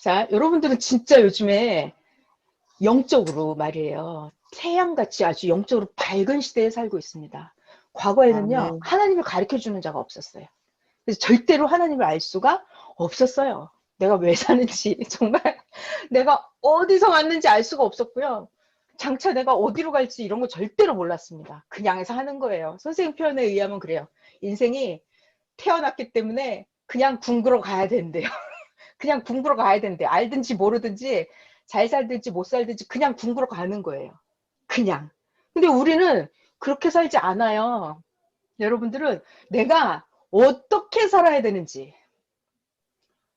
자, 여러분들은 진짜 요즘에 영적으로 말이에요. 태양같이 아주 영적으로 밝은 시대에 살고 있습니다. 과거에는요, 아멘. 하나님을 가르쳐 주는 자가 없었어요. 그래서 절대로 하나님을 알 수가 없었어요. 내가 왜 사는지, 정말 내가 어디서 왔는지 알 수가 없었고요. 장차 내가 어디로 갈지 이런 거 절대로 몰랐습니다. 그냥 사는 거예요. 선생님 표현에 의하면 그래요. 인생이 태어났기 때문에 그냥 궁구러 가야 된대요. 그냥 궁구러 가야 된대요. 알든지 모르든지 잘 살든지 못 살든지 그냥 궁구러 가는 거예요. 그냥. 근데 우리는 그렇게 살지 않아요. 여러분들은 내가 어떻게 살아야 되는지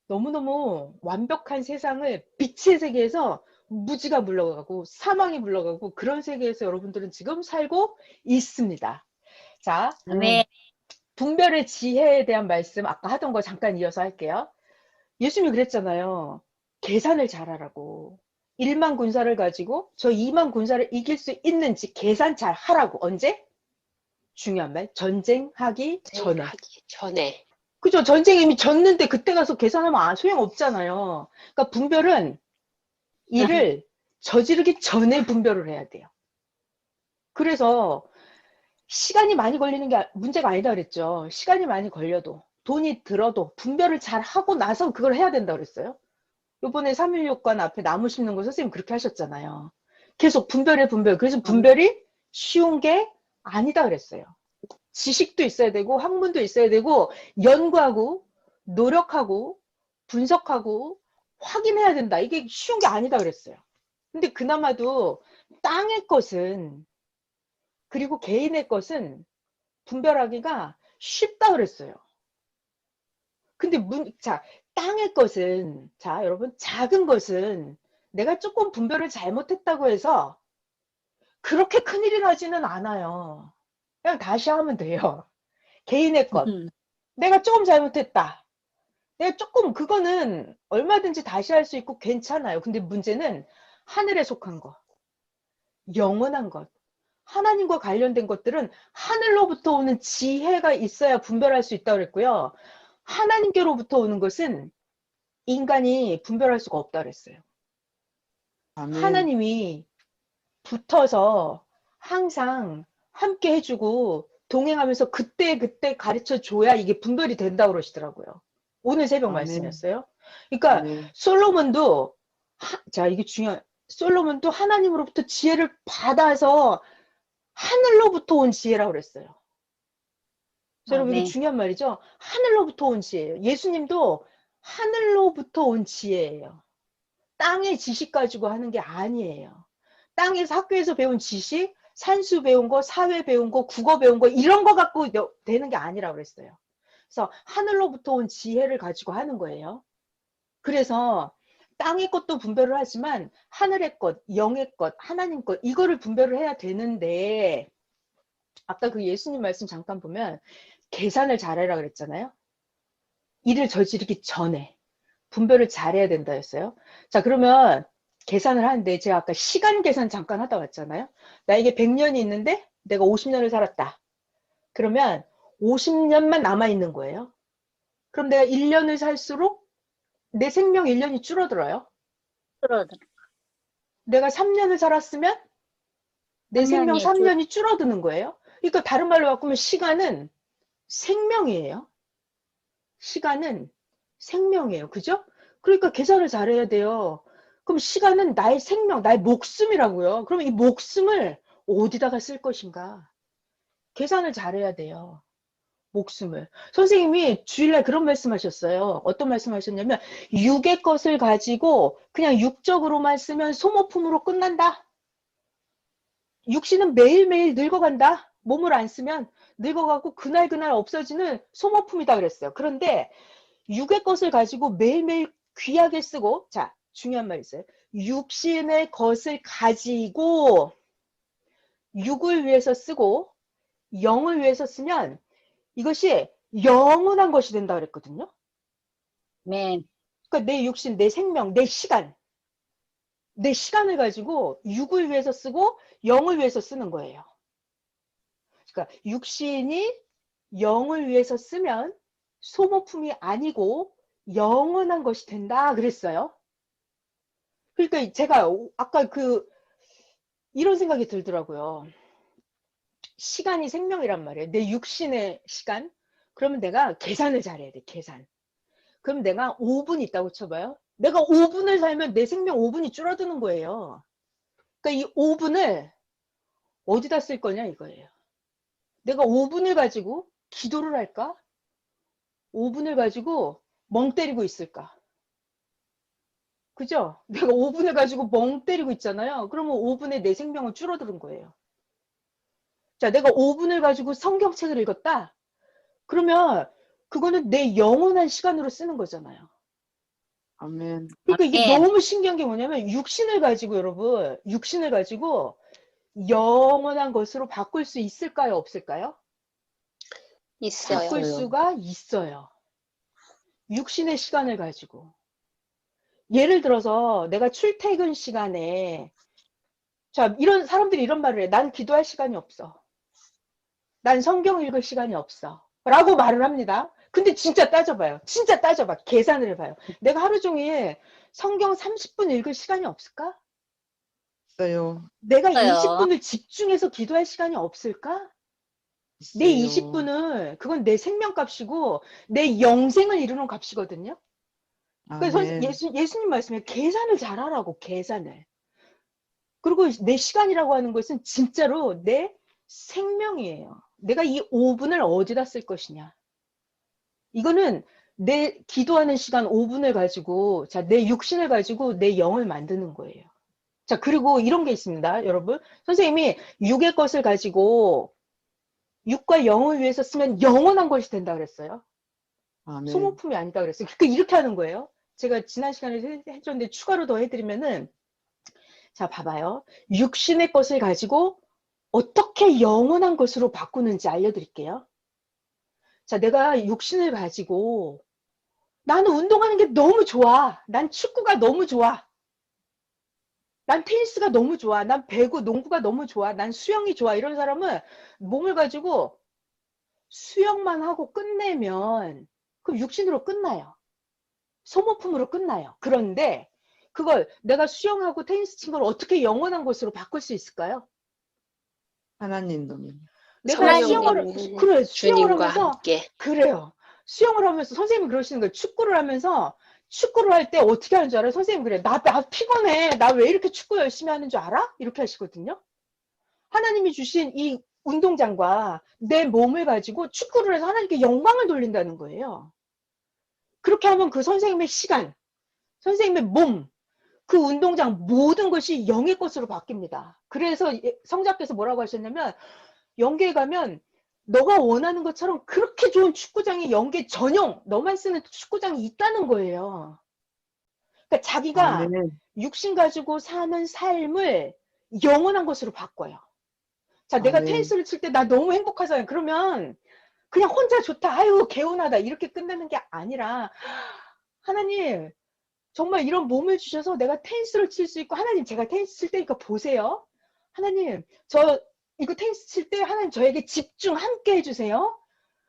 너무너무 완벽한 세상을 빛의 세계에서 무지가 물러가고 사망이 물러가고 그런 세계에서 여러분들은 지금 살고 있습니다. 자, 아멘. 분별의 지혜에 대한 말씀 아까 하던 거 잠깐 이어서 할게요. 예수님이 그랬잖아요. 계산을 잘하라고. 1만 군사를 가지고 저 2만 군사를 이길 수 있는지 계산 잘 하라고. 언제? 중요한 말. 전쟁하기 전에. 하기 전에. 그죠? 전쟁 이미 졌는데 그때 가서 계산하면 소용없잖아요. 그러니까 분별은 일을 저지르기 전에 분별을 해야 돼요. 그래서 시간이 많이 걸리는 게 문제가 아니다 그랬죠. 시간이 많이 걸려도 돈이 들어도 분별을 잘 하고 나서 그걸 해야 된다 그랬어요. 요번에 3.16관 앞에 나무 심는 거 선생님 그렇게 하셨잖아요. 계속 분별해 분별. 그래서 아멘. 분별이 쉬운 게 아니다 그랬어요. 지식도 있어야 되고 학문도 있어야 되고 연구하고 노력하고 분석하고 확인해야 된다. 이게 쉬운 게 아니다 그랬어요. 근데 그나마도 땅의 것은 그리고 개인의 것은 분별하기가 쉽다 그랬어요. 근데 자, 땅의 것은, 자, 여러분, 작은 것은 내가 조금 분별을 잘못했다고 해서 그렇게 큰일이 나지는 않아요. 그냥 다시 하면 돼요. 개인의 것. 내가 조금 잘못했다. 내가 조금, 그거는 얼마든지 다시 할 수 있고 괜찮아요. 근데 문제는 하늘에 속한 것, 영원한 것, 하나님과 관련된 것들은 하늘로부터 오는 지혜가 있어야 분별할 수 있다고 그랬고요. 하나님께로부터 오는 것은 인간이 분별할 수가 없다 그랬어요. 아멘. 하나님이 붙어서 항상 함께 해주고 동행하면서 그때 가르쳐 줘야 이게 분별이 된다고 그러시더라고요. 오늘 새벽 아멘. 말씀이었어요. 그러니까 아멘. 솔로몬도 자, 이게 중요한, 솔로몬도 하나님으로부터 지혜를 받아서 하늘로부터 온 지혜라고 그랬어요. 여러분 이게 아멘. 중요한 말이죠. 하늘로부터 온 지혜예요. 예수님도 하늘로부터 온 지혜예요. 땅의 지식 가지고 하는 게 아니에요. 땅에서 학교에서 배운 지식, 산수 배운 거, 사회 배운 거, 국어 배운 거 이런 거 갖고 되는 게 아니라고 그랬어요. 그래서 하늘로부터 온 지혜를 가지고 하는 거예요. 그래서 땅의 것도 분별을 하지만 하늘의 것, 영의 것, 하나님 것 이거를 분별을 해야 되는데 아까 그 예수님 말씀 잠깐 보면 계산을 잘해라 그랬잖아요. 일을 저지르기 전에 분별을 잘해야 된다 했어요. 자, 그러면 계산을 하는데 제가 아까 시간 계산 잠깐 하다 왔잖아요. 나에게 100년이 있는데 내가 50년을 살았다. 그러면 50년만 남아있는 거예요. 그럼 내가 1년을 살수록 내 생명 1년이 줄어들어요. 줄어들. 내가 3년을 살았으면 내 생명 3년이 3년이 줄어드는 거예요. 그러니까 다른 말로 바꾸면 시간은 생명이에요. 시간은 생명이에요. 그죠? 그러니까 계산을 잘해야 돼요. 그럼 시간은 나의 생명, 나의 목숨이라고요. 그럼 이 목숨을 어디다가 쓸 것인가? 계산을 잘해야 돼요. 목숨을. 선생님이 주일날 그런 말씀하셨어요. 어떤 말씀하셨냐면 육의 것을 가지고 그냥 육적으로만 쓰면 소모품으로 끝난다. 육신은 매일매일 늙어간다. 몸을 안 쓰면 늙어가고 그날그날 없어지는 소모품이다 그랬어요. 그런데 육의 것을 가지고 매일매일 귀하게 쓰고, 자, 중요한 말 있어요. 육신의 것을 가지고 육을 위해서 쓰고 영을 위해서 쓰면 이것이 영원한 것이 된다 그랬거든요. 아멘. 그러니까 내 육신, 내 생명, 내 시간을 가지고 육을 위해서 쓰고 영을 위해서 쓰는 거예요. 그러니까 육신이 영을 위해서 쓰면 소모품이 아니고 영원한 것이 된다 그랬어요. 그러니까 제가 아까 이런 생각이 들더라고요. 시간이 생명이란 말이에요. 내 육신의 시간. 그러면 내가 계산을 잘해야 돼. 계산. 그럼 내가 5분 있다고 쳐봐요. 내가 5분을 살면 내 생명 5분이 줄어드는 거예요. 그러니까 이 5분을 어디다 쓸 거냐 이거예요. 내가 5분을 가지고 기도를 할까? 5분을 가지고 멍 때리고 있을까? 그죠? 내가 5분을 가지고 멍 때리고 있잖아요. 그러면 5분에 내 생명은 줄어드는 거예요. 자, 내가 5분을 가지고 성경책을 읽었다? 그러면 그거는 내 영원한 시간으로 쓰는 거잖아요. 아멘. 그러니까 이게 아멘. 너무 신기한 게 뭐냐면 육신을 가지고 여러분, 육신을 가지고 영원한 것으로 바꿀 수 있을까요? 없을까요? 있어요. 바꿀 수가 있어요. 육신의 시간을 가지고. 예를 들어서 내가 출퇴근 시간에 자, 이런 사람들이 이런 말을 해. 난 기도할 시간이 없어. 난 성경 읽을 시간이 없어. 라고 말을 합니다. 근데 진짜 따져봐요. 진짜 따져봐. 계산을 해봐요. 내가 하루 종일 성경 30분 읽을 시간이 없을까? 있어요. 내가 있어요. 20분을 집중해서 기도할 시간이 없을까? 내 있어요. 20분은 그건 내 생명값이고 내 영생을 이루는 값이거든요. 그래서 아멘. 예수님 말씀에 계산을 잘하라고, 계산을. 그리고 내 시간이라고 하는 것은 진짜로 내 생명이에요. 내가 이 5분을 어디다 쓸 것이냐. 이거는 내 기도하는 시간 5분을 가지고, 자, 내 육신을 가지고 내 영을 만드는 거예요. 자, 그리고 이런 게 있습니다, 여러분. 선생님이 육의 것을 가지고 육과 영을 위해서 쓰면 영원한 것이 된다 그랬어요. 아멘. 소모품이 아니다 그랬어요. 그러니까 이렇게 하는 거예요. 제가 지난 시간에 해줬는데 추가로 더 해드리면은, 자, 봐봐요. 육신의 것을 가지고 어떻게 영원한 것으로 바꾸는지 알려드릴게요. 자, 내가 육신을 가지고 나는 운동하는 게 너무 좋아. 난 축구가 너무 좋아. 난 테니스가 너무 좋아. 난 배구, 농구가 너무 좋아. 난 수영이 좋아. 이런 사람은 몸을 가지고 수영만 하고 끝내면 그럼 육신으로 끝나요. 소모품으로 끝나요. 그런데 그걸 내가 수영하고 테니스 친 걸 어떻게 영원한 것으로 바꿀 수 있을까요? 하나님 놈이. 내가 수영을 성령님 그래 수영을 주님과 하면서 함께. 그래요. 수영을 하면서 선생님이 그러시는 거예요. 축구를 하면서 축구를 할 때 어떻게 하는 줄 알아요? 선생님 그래. 나 피곤해. 나 왜 이렇게 축구 열심히 하는 줄 알아? 이렇게 하시거든요. 하나님이 주신 이 운동장과 내 몸을 가지고 축구를 해서 하나님께 영광을 돌린다는 거예요. 그렇게 하면 그 선생님의 시간, 선생님의 몸, 그 운동장 모든 것이 영의 것으로 바뀝니다. 그래서 성자께서 뭐라고 하셨냐면 영계에 가면 너가 원하는 것처럼 그렇게 좋은 축구장이 영계 전용 너만 쓰는 축구장이 있다는 거예요. 그러니까 자기가 아멘. 육신 가지고 사는 삶을 영원한 것으로 바꿔요. 자, 내가 아멘. 테니스를 칠 때 나 너무 행복하잖아요. 그러면 그냥 혼자 좋다, 아유 개운하다 이렇게 끝내는 게 아니라 하나님 정말 이런 몸을 주셔서 내가 테니스를 칠 수 있고 하나님 제가 테니스 칠 때니까 보세요. 하나님 저 이거 테니스 칠 때 하나님 저에게 집중 함께 해주세요.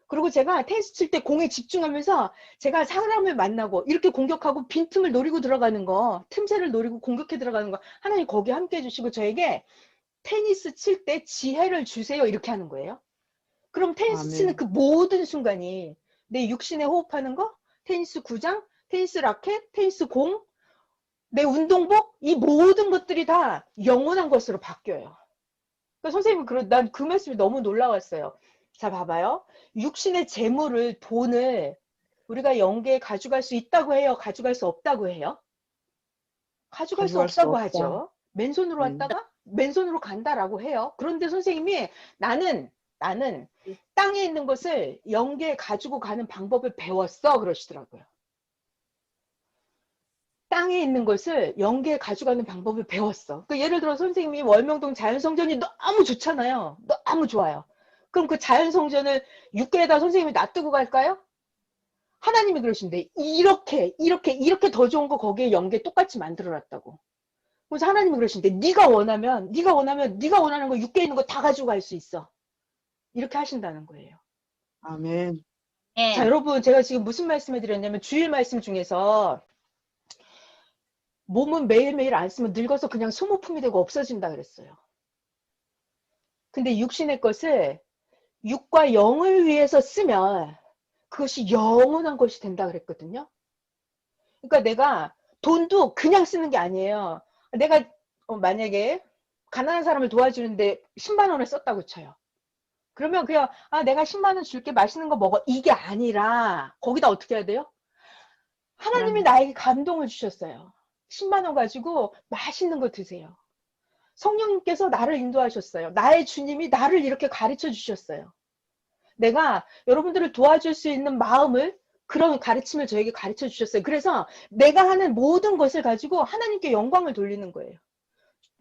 그리고 제가 테니스 칠 때 공에 집중하면서 제가 사람을 만나고 이렇게 공격하고 빈틈을 노리고 들어가는 거, 틈새를 노리고 공격해 들어가는 거 하나님 거기 함께 해주시고 저에게 테니스 칠 때 지혜를 주세요. 이렇게 하는 거예요. 그럼 테니스 치는 아멘. 그 모든 순간이 내 육신에 호흡하는 거, 테니스 구장, 테니스 라켓, 테니스 공, 내 운동복, 이 모든 것들이 다 영원한 것으로 바뀌어요. 그러니까 선생님이 난 그 말씀이 너무 놀라웠어요. 자, 봐봐요. 육신의 재물을, 돈을 우리가 영계에 가져갈 수 있다고 해요? 가져갈 수 없다고 해요? 가져갈 수 가져갈 수 없다고 없다. 하죠. 맨손으로 왔다가 맨손으로 간다라고 해요. 그런데 선생님이 나는 땅에 있는 것을 영계에 가지고 가는 방법을 배웠어. 그러시더라고요. 땅에 있는 것을 영계에 가져가는 방법을 배웠어. 그러니까 예를 들어 선생님이 월명동 자연성전이 너무 좋잖아요. 너무 좋아요. 그럼 그 자연성전을 육계에다 선생님이 놔두고 갈까요? 하나님이 그러신데 이렇게 더 좋은 거 거기에 영계 똑같이 만들어놨다고. 그래서 하나님이 그러신데 네가 원하면 네가 원하는 거 육계에 있는 거 다 가지고 갈 수 있어. 이렇게 하신다는 거예요. 아멘. 자, 여러분 제가 지금 무슨 말씀을 드렸냐면 주일 말씀 중에서 몸은 매일매일 안 쓰면 늙어서 그냥 소모품이 되고 없어진다 그랬어요. 근데 육신의 것을 육과 영을 위해서 쓰면 그것이 영원한 것이 된다 그랬거든요. 그러니까 내가 돈도 그냥 쓰는 게 아니에요. 내가 만약에 가난한 사람을 도와주는데 10만 원을 썼다고 쳐요. 그러면 그냥 내가 10만 원 줄게, 맛있는 거 먹어, 이게 아니라 거기다 어떻게 해야 돼요? 하나님이 나에게 감동을 주셨어요. 10만 원 가지고 맛있는 거 드세요. 성령님께서 나를 인도하셨어요. 나의 주님이 나를 이렇게 가르쳐 주셨어요. 내가 여러분들을 도와줄 수 있는 마음을, 그런 가르침을 저에게 가르쳐 주셨어요. 그래서 내가 하는 모든 것을 가지고 하나님께 영광을 돌리는 거예요.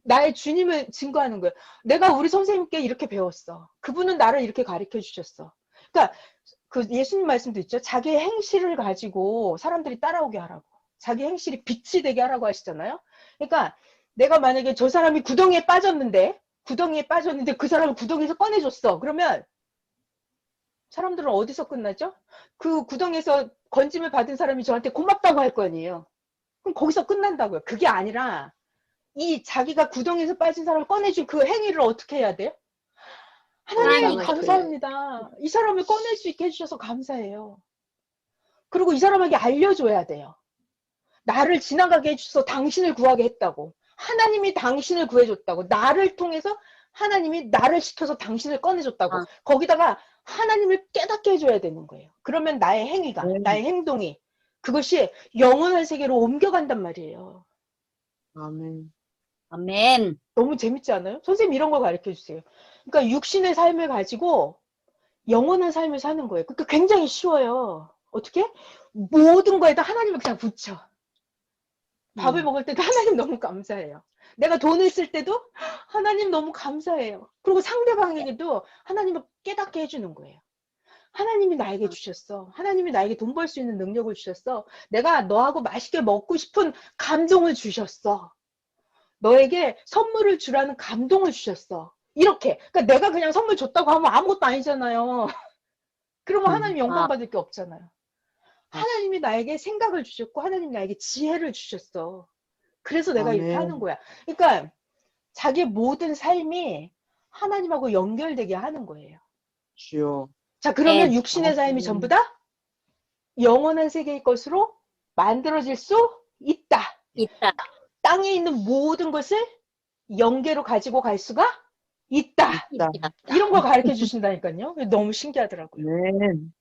나의 주님을 증거하는 거예요. 내가 우리 선생님께 이렇게 배웠어. 그분은 나를 이렇게 가르쳐 주셨어. 그러니까 그 예수님 말씀도 있죠. 자기의 행실을 가지고 사람들이 따라오게 하라고. 자기 행실이 빛이 되게 하라고 하시잖아요. 그러니까 내가 만약에 저 사람이 구덩이에 빠졌는데 그 사람을 구덩이에서 꺼내줬어. 그러면 사람들은 어디서 끝나죠? 그 구덩이에서 건짐을 받은 사람이 저한테 고맙다고 할 거 아니에요. 그럼 거기서 끝난다고요. 그게 아니라 이 자기가 구덩이에서 빠진 사람을 꺼내준 그 행위를 어떻게 해야 돼요? 하나님 하나님을 감사합니다. 이 사람을 꺼낼 수 있게 해주셔서 감사해요. 그리고 이 사람에게 알려줘야 돼요. 나를 지나가게 해주셔서 당신을 구하게 했다고. 하나님이 당신을 구해줬다고. 나를 통해서 하나님이 나를 시켜서 당신을 꺼내줬다고. 아. 거기다가 하나님을 깨닫게 해줘야 되는 거예요. 그러면 나의 행위가, 나의 행동이, 그것이 영원한 세계로 옮겨간단 말이에요. 아멘. 아멘. 너무 재밌지 않아요? 선생님 이런 걸 가르쳐 주세요. 그러니까 육신의 삶을 가지고 영원한 삶을 사는 거예요. 그러니까 굉장히 쉬워요. 어떻게? 모든 거에다 하나님을 그냥 붙여. 밥을 먹을 때도 하나님 너무 감사해요. 내가 돈을 쓸 때도 하나님 너무 감사해요. 그리고 상대방에게도 하나님을 깨닫게 해주는 거예요. 하나님이 나에게 주셨어. 하나님이 나에게 돈 벌 수 있는 능력을 주셨어. 내가 너하고 맛있게 먹고 싶은 감동을 주셨어. 너에게 선물을 주라는 감동을 주셨어. 이렇게. 그러니까 내가 그냥 선물 줬다고 하면 아무것도 아니잖아요. 그러면 하나님 영광 받을 게 없잖아요. 하나님이 나에게 생각을 주셨고 하나님이 나에게 지혜를 주셨어. 그래서 내가 이렇게 하는 거야. 그러니까 자기의 모든 삶이 하나님하고 연결되게 하는 거예요. 주여. 자, 그러면 네. 육신의 삶이 전부 다 영원한 세계의 것으로 만들어질 수 있다. 있다. 땅에 있는 모든 것을 영계로 가지고 갈 수가 있다. 있다. 이런 걸 가르쳐 주신다니까요. 너무 신기하더라고요. 아멘.